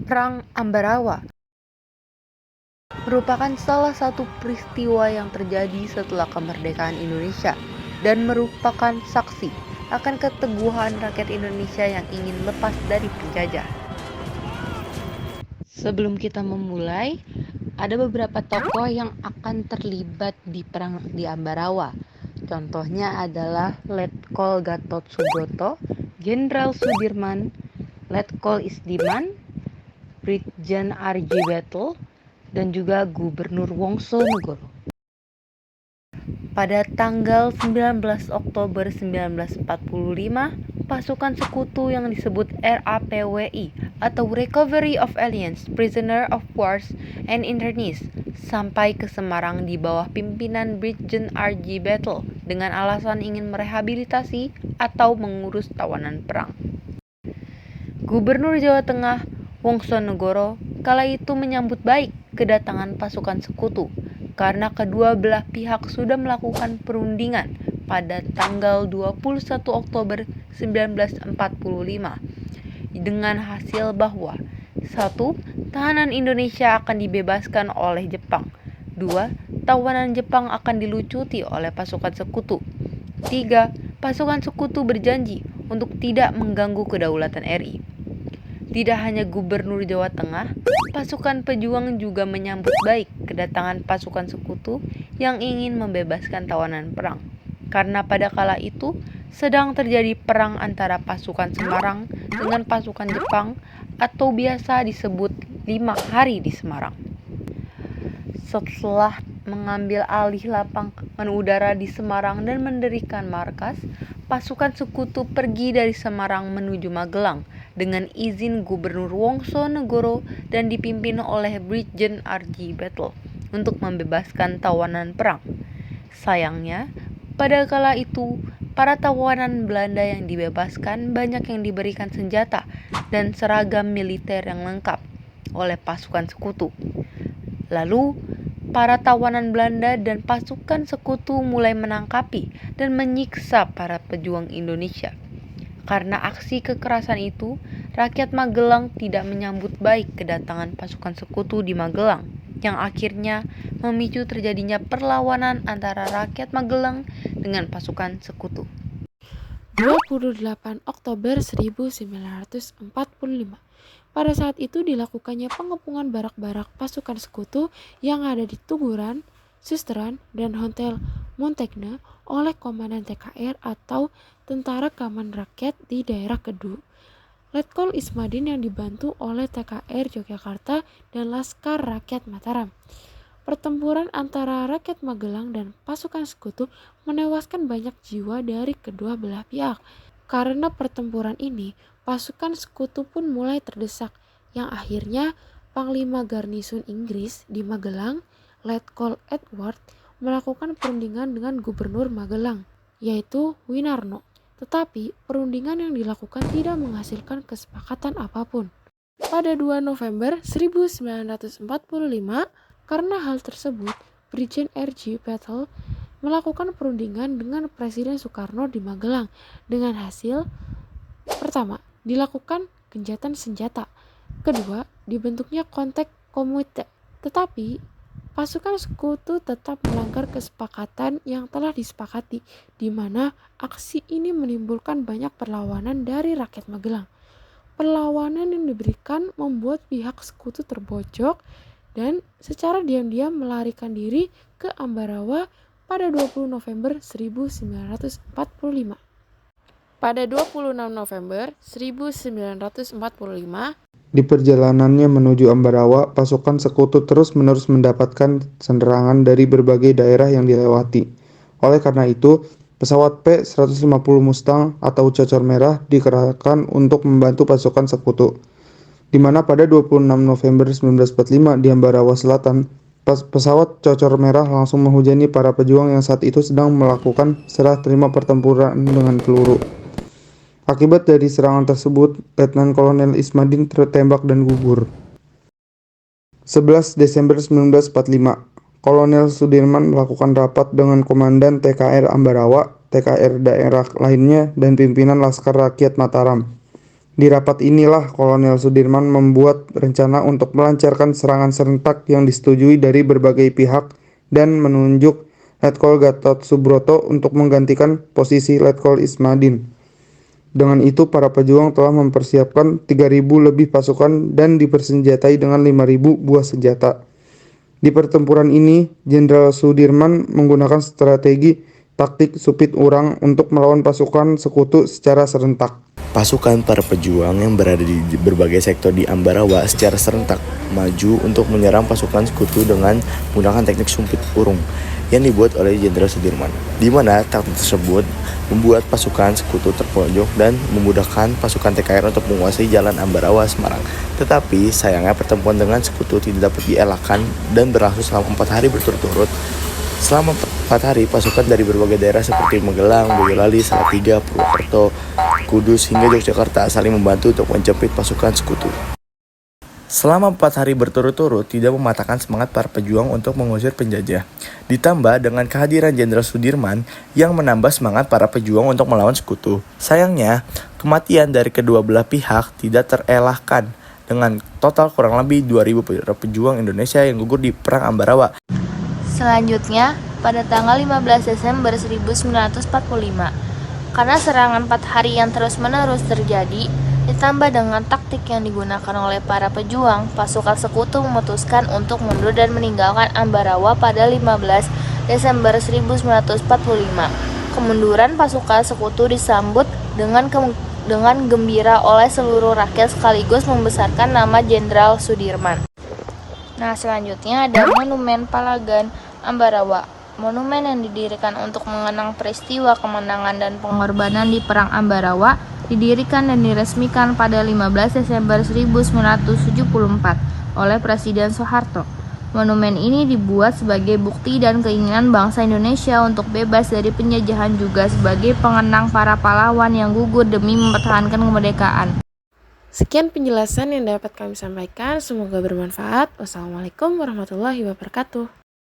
Perang Ambarawa merupakan salah satu peristiwa yang terjadi setelah kemerdekaan Indonesia dan merupakan saksi akan keteguhan rakyat Indonesia yang ingin lepas dari penjajah. Sebelum kita memulai, ada beberapa tokoh yang akan terlibat di perang di Ambarawa. Contohnya adalah Letkol Gatot Subroto, Jenderal Sudirman, Letkol Isdiman, Brigjen R.J. Battle, dan juga Gubernur Wongsonegoro. Pada tanggal 19 Oktober 1945, pasukan sekutu yang disebut RAPWI atau Recovery of Alliance Prisoner of Wars and Internees sampai ke Semarang di bawah pimpinan Brigjen R.J. Battle dengan alasan ingin merehabilitasi atau mengurus tawanan perang. Gubernur Jawa Tengah Wongsonegoro kala itu menyambut baik kedatangan pasukan sekutu karena kedua belah pihak sudah melakukan perundingan pada tanggal 21 Oktober 1945 dengan hasil bahwa 1. Tahanan Indonesia akan dibebaskan oleh Jepang. 2. Tawanan Jepang akan dilucuti oleh pasukan sekutu. 3. Pasukan sekutu berjanji untuk tidak mengganggu kedaulatan RI. Tidak hanya Gubernur Jawa Tengah, pasukan pejuang juga menyambut baik kedatangan pasukan sekutu yang ingin membebaskan tawanan perang. Karena pada kala itu sedang terjadi perang antara pasukan Semarang dengan pasukan Jepang atau biasa disebut 5 hari di Semarang. Setelah mengambil alih lapangan udara di Semarang dan mendirikan markas, pasukan sekutu pergi dari Semarang menuju Magelang dengan izin Gubernur Wongsonegoro dan dipimpin oleh Brigjen R.J. Battle untuk membebaskan tawanan perang. Sayangnya, pada kala itu, para tawanan Belanda yang dibebaskan banyak yang diberikan senjata dan seragam militer yang lengkap oleh pasukan sekutu. Lalu, para tawanan Belanda dan pasukan sekutu mulai menangkapi dan menyiksa para pejuang Indonesia. Karena aksi kekerasan itu, rakyat Magelang tidak menyambut baik kedatangan pasukan sekutu di Magelang, yang akhirnya memicu terjadinya perlawanan antara rakyat Magelang dengan pasukan sekutu. 28 Oktober 1945. Pada saat itu dilakukannya pengepungan barak-barak pasukan sekutu yang ada di Tuguran, Susteran, dan Hotel Montagne oleh Komandan TKR atau Tentara Keamanan Rakyat di daerah Kedu. Letkol Ismadin yang dibantu oleh TKR Yogyakarta dan Laskar Rakyat Mataram. Pertempuran antara rakyat Magelang dan pasukan sekutu menewaskan banyak jiwa dari kedua belah pihak. Karena pertempuran ini, pasukan sekutu pun mulai terdesak, yang akhirnya Panglima Garnison Inggris di Magelang, Letkol Edward, melakukan perundingan dengan Gubernur Magelang, yaitu Winarno. Tetapi perundingan yang dilakukan tidak menghasilkan kesepakatan apapun. Pada 2 November 1945, karena hal tersebut, Brigjen R.J. Battle melakukan perundingan dengan Presiden Soekarno di Magelang dengan hasil: pertama, dilakukan gencatan senjata. Kedua, dibentuknya kontak komite. Tetapi pasukan sekutu tetap melanggar kesepakatan yang telah disepakati, di mana aksi ini menimbulkan banyak perlawanan dari rakyat Magelang. Perlawanan yang diberikan membuat pihak sekutu terbojok dan secara diam-diam melarikan diri ke Ambarawa pada 20 November 1945. Pada 26 November 1945, di perjalanannya menuju Ambarawa, pasukan sekutu terus-menerus mendapatkan serangan dari berbagai daerah yang dilewati. Oleh karena itu, pesawat P-150 Mustang atau Cocor Merah dikerahkan untuk membantu pasukan sekutu. Di mana pada 26 November 1945 di Ambarawa Selatan, pesawat Cocor Merah langsung menghujani para pejuang yang saat itu sedang melakukan serah terima pertempuran dengan peluru. Akibat dari serangan tersebut, Letnan Kolonel Ismadin tertembak dan gugur. 11 Desember 1945, Kolonel Sudirman melakukan rapat dengan Komandan TKR Ambarawa, TKR daerah lainnya, dan pimpinan Laskar Rakyat Mataram. Di rapat inilah Kolonel Sudirman membuat rencana untuk melancarkan serangan serentak yang disetujui dari berbagai pihak dan menunjuk Letkol Gatot Subroto untuk menggantikan posisi Letkol Ismadin. Dengan itu, para pejuang telah mempersiapkan 3.000 lebih pasukan dan dipersenjatai dengan 5.000 buah senjata. Di pertempuran ini, Jenderal Sudirman menggunakan strategi taktik supit urang untuk melawan pasukan sekutu secara serentak. Pasukan para pejuang yang berada di berbagai sektor di Ambarawa secara serentak maju untuk menyerang pasukan sekutu dengan menggunakan teknik sumpit urung yang dibuat oleh Jenderal Sudirman, di mana taktik tersebut membuat pasukan sekutu terpojok dan memudahkan pasukan TKR untuk menguasai jalan Ambarawa Semarang. Tetapi sayangnya pertempuran dengan sekutu tidak dapat dielakkan dan berlangsung selama 4 hari berturut-turut. Selama 4 hari, pasukan dari berbagai daerah seperti Magelang, Boyolali, Salatiga, Purwokerto, Kudus, hingga Yogyakarta saling membantu untuk menjepit pasukan sekutu. Selama 4 hari berturut-turut tidak mematahkan semangat para pejuang untuk mengusir penjajah. Ditambah dengan kehadiran Jenderal Sudirman yang menambah semangat para pejuang untuk melawan sekutu. Sayangnya, kematian dari kedua belah pihak tidak terelakkan dengan total kurang lebih 2.000 pejuang Indonesia yang gugur di Perang Ambarawa. Selanjutnya, pada tanggal 15 Desember 1945, karena serangan 4 hari yang terus-menerus terjadi, ditambah dengan taktik yang digunakan oleh para pejuang, pasukan sekutu memutuskan untuk mundur dan meninggalkan Ambarawa pada 15 Desember 1945. Kemunduran pasukan sekutu disambut dengan gembira oleh seluruh rakyat sekaligus membesarkan nama Jenderal Sudirman. Nah, selanjutnya ada Monumen Palagan Ambarawa. Monumen yang didirikan untuk mengenang peristiwa kemenangan dan pengorbanan di Perang Ambarawa didirikan dan diresmikan pada 15 Desember 1974 oleh Presiden Soeharto. Monumen ini dibuat sebagai bukti dan keinginan bangsa Indonesia untuk bebas dari penjajahan, juga sebagai pengenang para pahlawan yang gugur demi mempertahankan kemerdekaan. Sekian penjelasan yang dapat kami sampaikan, semoga bermanfaat. Wassalamualaikum warahmatullahi wabarakatuh.